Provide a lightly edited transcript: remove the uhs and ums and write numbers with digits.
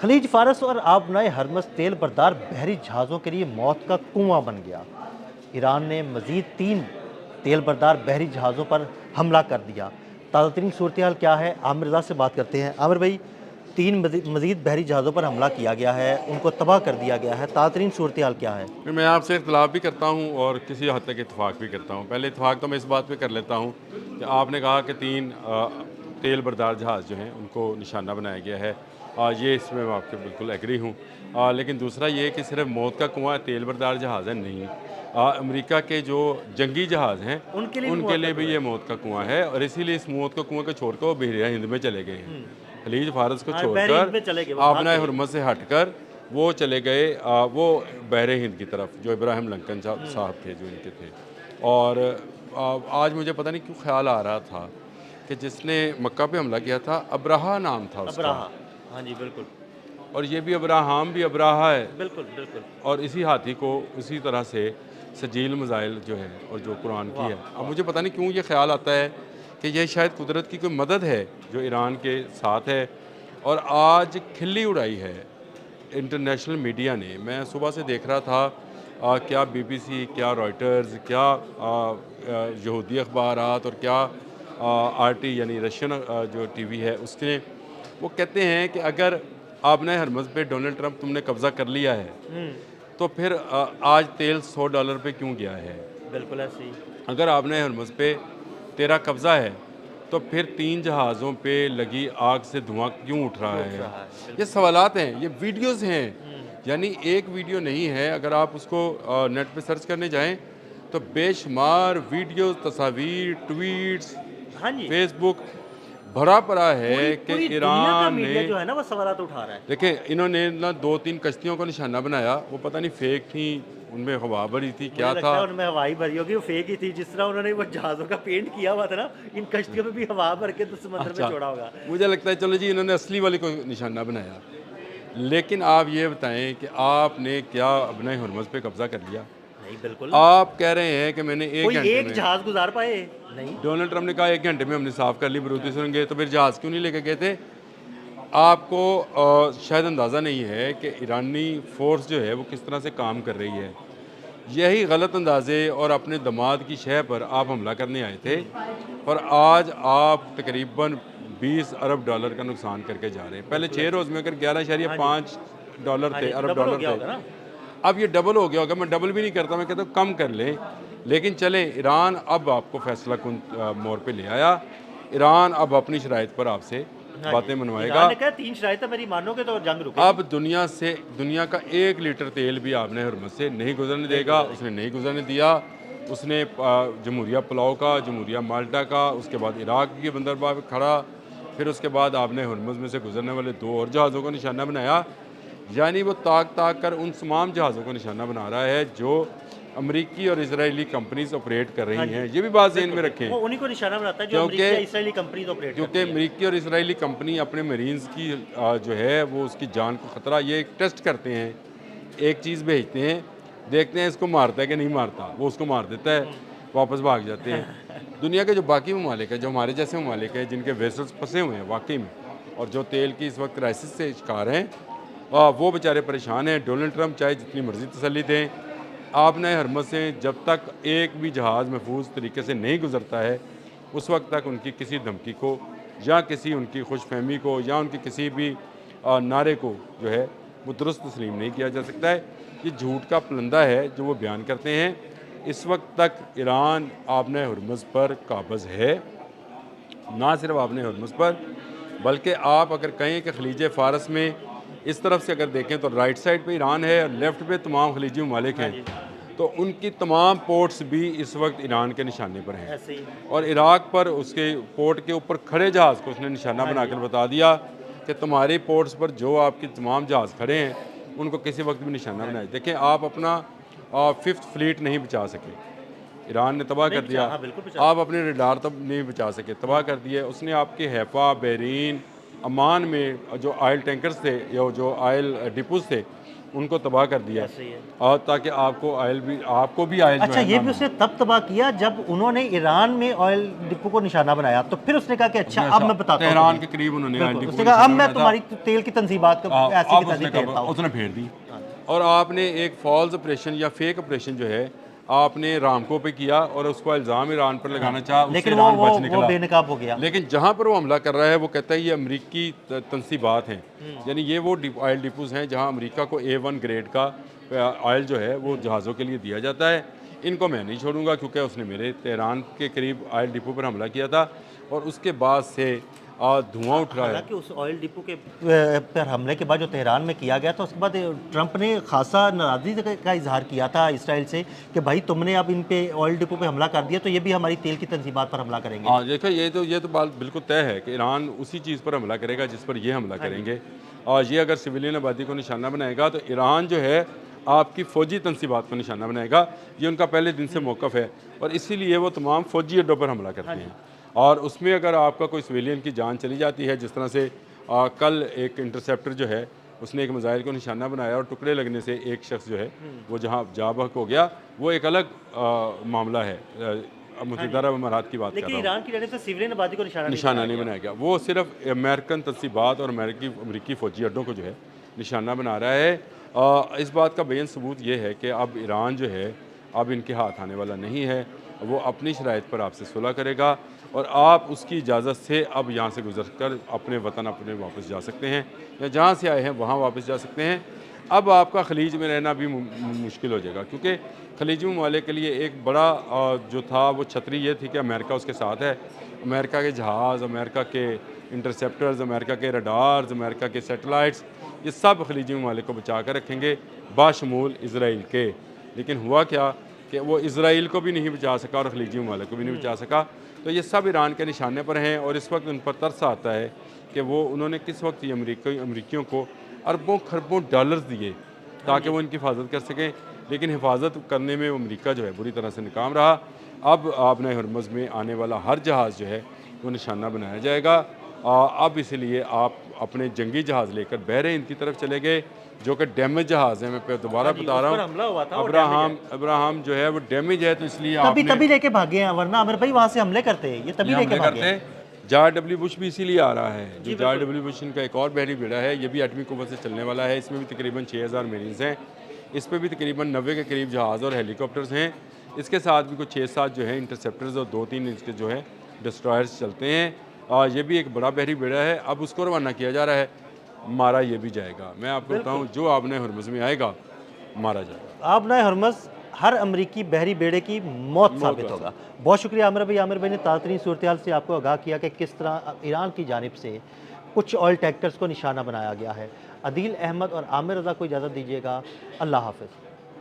خلیج فارس اور آبنائے ہرمز تیل بردار بحری جہازوں کے لیے موت کا کنواں بن گیا۔ ایران نے مزید 3 تیل بردار بحری جہازوں پر حملہ کر دیا۔ تازہ ترین صورتحال کیا ہے، عامر رضا سے بات کرتے ہیں۔ عامر بھائی، 3 مزید بحری جہازوں پر حملہ کیا گیا ہے، ان کو تباہ کر دیا گیا ہے، تازہ ترین صورتحال کیا ہے؟ میں آپ سے اختلاف بھی کرتا ہوں اور کسی حد تک اتفاق بھی کرتا ہوں۔ پہلے اتفاق تو میں اس بات پہ کر لیتا ہوں کہ آپ نے کہا کہ 3 تیل بردار جہاز جو ہیں ان کو نشانہ بنایا گیا ہے، یہ اس میں آپ کے بالکل ایگری ہوں۔ لیکن دوسرا یہ کہ صرف موت کا کنواں تیل بردار جہاز ہے نہیں، امریکہ کے جو جنگی جہاز ہیں ان کے لیے بھی یہ موت کا کنواں ہے، اور اسی لیے اس موت کا کنواں کو چھوڑ کر وہ بحیرہ ہند میں چلے گئے ہیں۔ خلیج فارس کو چھوڑ کر آبنائے ہرمز سے ہٹ کر وہ چلے گئے وہ بحر ہند کی طرف، جو ابراہیم لنکن صاحب تھے جو ان کے تھے۔ اور آج مجھے پتہ نہیں کیوں خیال آ رہا تھا کہ جس نے مکہ پہ حملہ کیا تھا ابراہا نام تھا اس کا، ہاں جی بالکل، اور یہ بھی ابراہام بھی ابراہا ہے، بالکل بالکل، اور اسی ہاتھی کو اسی طرح سے سجیل مزائل جو ہے اور جو قرآن کی ہے۔ اب مجھے پتہ نہیں کیوں یہ خیال آتا ہے کہ یہ شاید قدرت کی کوئی مدد ہے جو ایران کے ساتھ ہے، اور آج کھلی اڑائی ہے انٹرنیشنل میڈیا نے۔ میں صبح سے دیکھ رہا تھا کیا بی بی سی، کیا رائٹرز، کیا یہودی اخبارات، اور کیا آر ٹی یعنی رشین جو ٹی وی ہے اس کے، وہ کہتے ہیں کہ اگر آبنائے ہرمز پہ ڈونلڈ ٹرمپ تم نے قبضہ کر لیا ہے تو پھر آج تیل $100 پہ کیوں گیا ہے؟ بالکل ایسے ہی۔ اگر آبنائے ہرمز پہ تیرا قبضہ ہے تو پھر 3 جہازوں پہ لگی آگ سے دھواں کیوں اٹھ رہا ہے؟ یہ سوالات ہیں، یہ ویڈیوز ہیں، یعنی ایک ویڈیو نہیں ہے۔ اگر آپ اس کو نیٹ پہ سرچ کرنے جائیں تو بے شمار ویڈیوز، تصاویر، ٹویٹس، ہاں جی، فیس بک بھرا پڑا ہے کہ پوری دنیا کا ایران میڈیا نے، جو ہے نا وہ سوالات اٹھا رہا ہے۔ دیکھیں انہوں نے نا 2-3 کشتیوں کو نشانہ بنایا، وہ پتہ نہیں فیک تھیں، ان میں ہوا بھری تھی، کیا مجھے تھا۔ لگتا ہے ان میں ہوائی بھری ہوگی، وہ فیک ہی تھی، جس طرح انہوں نے وہ جہازوں کا پینٹ کیا ہوا تھا نا، ان کشتیوں میں بھی ہوا بھر کے سمندر میں اچھا، چھوڑا ہوگا۔ مجھے لگتا ہے چلو جی انہوں نے اصلی والے کو نشانہ بنایا، لیکن آپ یہ بتائیں کہ آپ نے کیا آبنائے ہرمز پہ قبضہ کر لیا؟ نہیں بالکل، آپ کہہ رہے ہیں کہ میں نے 1 کوئی گھنٹے ایک میں، جہاز گزار پائے نہیں۔ ڈونلڈ ٹرمپ نے کہا 1 گھنٹے میں ہم نے صاف کر لی برودی سرنگیں، تو پھر جہاز کیوں نہیں لے کے گئے تھے؟ آپ کو شاید اندازہ نہیں ہے کہ ایرانی فورس جو ہے وہ کس طرح سے کام کر رہی ہے۔ یہی غلط اندازے اور اپنے دماد کی شہ پر آپ حملہ کرنے آئے تھے، اور آج آپ تقریباً $20 ارب کا نقصان کر کے جا رہے ہیں۔ پہلے 6 روز میں اگر $11.5 تھے، ارب ڈالر تھے، اب یہ ڈبل ہو گیا ہوگا۔ میں ڈبل بھی نہیں کرتا، میں کہتا ہوں کم کر لیں، لیکن چلیں ایران اب آپ کو فیصلہ کن موڑ پہ لے آیا۔ ایران اب اپنی شرائط پر آپ سے باتیں منوائے گا۔ ایران نے کہا 3 شرائطیں میری مانو گے تو جنگ رکے گی۔ اب دنیا کا 1 لیٹر تیل بھی آبنائے ہرمز سے نہیں گزرنے دے گا، اس نے نہیں گزرنے دیا۔ اس نے جمہوریہ پلاؤ کا، جمہوریہ مالٹا کا، اس کے بعد عراق کی بندرگاہ پہ کھڑا، پھر اس کے بعد آبنائے ہرمز میں سے گزرنے والے 2 اور جہازوں کو نشانہ بنایا۔ یعنی وہ تاک کر ان تمام جہازوں کو نشانہ بنا رہا ہے جو امریکی اور اسرائیلی کمپنیز آپریٹ کر رہی ہیں۔ یہ بھی بات ذہن میں رکھیں، وہ انہی کو نشانہ بناتا ہے جو امریکی یا اسرائیلی کمپنیز آپریٹ کرتی ہیں، کیونکہ امریکی اور اسرائیلی کمپنی اپنے مرینز کی جو ہے وہ اس کی جان کو خطرہ، یہ ایک ٹیسٹ کرتے ہیں، ایک چیز بھیجتے ہیں، دیکھتے ہیں اس کو مارتا ہے کہ نہیں مارتا، وہ اس کو مار دیتا ہے، واپس بھاگ جاتے ہیں۔ دنیا کے جو باقی ممالک ہیں، جو ہمارے جیسے ممالک ہیں جن کے ویسلز پھنسے ہوئے ہیں واقعی میں، اور جو تیل کی اس وقت کرائسس سے شکار ہیں، وہ بیچارے پریشان ہیں۔ ڈونلڈ ٹرمپ چاہے جتنی مرضی تسلی دیں، آبنائے ہرمز سے جب تک ایک بھی جہاز محفوظ طریقے سے نہیں گزرتا ہے، اس وقت تک ان کی کسی دھمکی کو یا کسی ان کی خوش فہمی کو یا ان کی کسی بھی نعرے کو جو ہے وہ درست تسلیم نہیں کیا جا سکتا ہے۔ یہ جھوٹ کا پلندہ ہے جو وہ بیان کرتے ہیں۔ اس وقت تک ایران آبنائے ہرمز پر قابض ہے، نہ صرف آبنائے ہرمز پر، بلکہ آپ اگر کہیں کہ خلیج فارس میں اس طرف سے اگر دیکھیں تو رائٹ سائڈ پہ ایران ہے اور لیفٹ پہ تمام خلیجی ممالک ہیں، تو ان کی تمام پورٹس بھی اس وقت ایران کے نشانے پر ہیں، اور عراق پر اس کے پورٹ کے اوپر کھڑے جہاز کو اس نے نشانہ بنا کر بتا دیا کہ تمہاری پورٹس پر جو آپ کی تمام جہاز کھڑے ہیں ان کو کسی وقت بھی نشانہ بنائے۔ دیکھیں آپ اپنا 5th فلیٹ نہیں بچا سکے، ایران نے تباہ کر دیا۔ آپ اپنے ریڈار تب نہیں بچا سکے، تباہ کر دیے اس نے۔ آپ کے حیفا، بحرین، عمان میں جو آئل ٹینکرز تھے یا جو آئل ڈپوز تھے ان کو تباہ کر دیا صحیح ہے. اور تاکہ آپ کو بھی آئل جو اچھا ہے یہ بھی اس نے تب تباہ کیا جب انہوں نے ایران میں آئل ڈپو کو نشانہ بنایا تو پھر اس نے کہا کہ اچھا اب میں بتاتا ہوں تہران کے قریب انہوں نے آئل بالکل. اس ڈپو نے کہا اب میں تمہاری تیل کی تنصیبات کو ایسی اب کی اس نے تیسی پھیرتا ہوں. اس نے پھیر دی. اور آپ نے ایک فالز آپریشن یا فیک آپریشن جو ہے آپ نے رامکو پہ کیا اور اس کو الزام ایران پر لگانا چاہا, اس سے لیکن ایران بچ وہ نکلا. بے نقاب ہو گیا. لیکن جہاں پر وہ حملہ کر رہا ہے وہ کہتا ہے یہ امریکی تنصیبات ہیں, یعنی یہ وہ آئل ڈپوز ہیں جہاں امریکہ کو A1 گریڈ کا آئل جو ہے وہ جہازوں کے لیے دیا جاتا ہے. ان کو میں نہیں چھوڑوں گا کیونکہ اس نے میرے تہران کے قریب آئل ڈپو پر حملہ کیا تھا اور اس کے بعد سے دھواں اٹھ رہا ہے. حالانکہ اس آئل ڈپو کے پر حملے کے بعد جو تہران میں کیا گیا تھا اس کے بعد ٹرمپ نے خاصا ناراضگی کا اظہار کیا تھا اسرائیل سے کہ بھائی تم نے اب ان پہ آئل ڈپو پہ حملہ کر دیا تو یہ بھی ہماری تیل کی تنصیبات پر حملہ کریں گے. ہاں دیکھو یہ تو بات بالکل طے ہے کہ ایران اسی چیز پر حملہ کرے گا جس پر یہ حملہ کریں گے. اور یہ اگر سویلین آبادی کو نشانہ بنائے گا تو ایران جو ہے آپ کی فوجی تنصیبات کو نشانہ بنائے گا. یہ ان کا پہلے دن سے موقف ہے اور اسی لیے وہ تمام فوجی اڈوں پر حملہ کرتے ہیں. اور اس میں اگر آپ کا کوئی سویلین کی جان چلی جاتی ہے, جس طرح سے کل ایک انٹرسیپٹر جو ہے اس نے ایک میزائل کو نشانہ بنایا اور ٹکڑے لگنے سے ایک شخص جو ہے وہ جہاں جاں بحق ہو گیا, وہ ایک الگ معاملہ ہے. متحدہ عرب امارات کی بات کر لیکن رہا ہوں. ایران کی جانب سے سویلین آبادی کو نشانہ نہیں بنایا گیا, وہ صرف امریکن تنصیبات اور امریکی فوجی اڈوں کو جو ہے نشانہ بنا رہا ہے. اس بات کا بیان ثبوت یہ ہے کہ اب ایران جو ہے اب ان کے ہاتھ آنے والا نہیں ہے. وہ اپنی شرائط پر آپ سے صلح کرے گا اور آپ اس کی اجازت سے اب یہاں سے گزر کر اپنے وطن اپنے واپس جا سکتے ہیں یا جہاں سے آئے ہیں وہاں واپس جا سکتے ہیں. اب آپ کا خلیج میں رہنا بھی مشکل ہو جائے گا کیونکہ خلیجی ممالک کے لیے ایک بڑا جو تھا وہ چھتری یہ تھی کہ امریکہ اس کے ساتھ ہے. امریکہ کے جہاز, امریکہ کے انٹرسیپٹرز, امریکہ کے ریڈارز, امریکہ کے سیٹلائٹس, یہ سب خلیجی ممالک کو بچا کر رکھیں گے باشمول اسرائیل کے. لیکن ہوا کیا کہ وہ اسرائیل کو بھی نہیں بچا سکا اور خلیجی ممالک کو بھی نہیں بچا سکا. تو یہ سب ایران کے نشانے پر ہیں اور اس وقت ان پر ترس آتا ہے کہ وہ انہوں نے کس وقت یہ امریکیوں کو اربوں خربوں ڈالرز دیے تاکہ وہ ان کی حفاظت کر سکیں. لیکن حفاظت کرنے میں امریکہ جو ہے بری طرح سے ناکام رہا. اب آبِ ہرمز میں آنے والا ہر جہاز جو ہے وہ نشانہ بنایا جائے گا. اب اس لیے آپ اپنے جنگی جہاز لے کر بحر ہند کی طرف چلے گئے جو کہ ڈیمیج جہاز ہیں. میں دوبارہ بتا رہا ہوں, ابراہم جو ہے وہ ڈیمیج ہے, تو اس لیے آپ تبھی لے کے بھاگے ہیں, ورنہ عامر بھائی وہاں سے حملے کرتے ہیں, یہ تبھی لے کے بھاگے ہیں. جارج ڈبلیو بش بھی اسی لیے آ رہا ہے. جو جارج ڈبلیو بش ان کا ایک اور بحری بیڑا ہے, یہ بھی ایٹمی قوت سے چلنے والا ہے. اس میں بھی تقریباً 6000 میرینز ہیں. اس پہ بھی تقریباً 90 کے قریب جہاز اور ہیلی کاپٹرز ہیں. اس کے ساتھ بھی کچھ 6-7 جو ہیں انٹرسیپٹرز اور 2-3 اس کے جو ہے ڈسٹرائرز چلتے ہیں. یہ بھی ایک بڑا بحری بیڑا ہے. اب اس کو روانہ کیا جا رہا ہے, مارا یہ بھی جائے گا. میں آپ کو بتاؤں جو آبِ ہرمز میں آئے گا مارا جائے گا. آبِ ہرمز ہر امریکی بحری بیڑے کی موت ثابت ہوگا. بہت شکریہ عامر بھائی نے تازہ ترین صورتحال سے آپ کو آگاہ کیا کہ کس طرح ایران کی جانب سے کچھ آئل ٹینکرز کو نشانہ بنایا گیا ہے. عدیل احمد اور عامر رضا کو اجازت دیجیے گا. اللہ حافظ.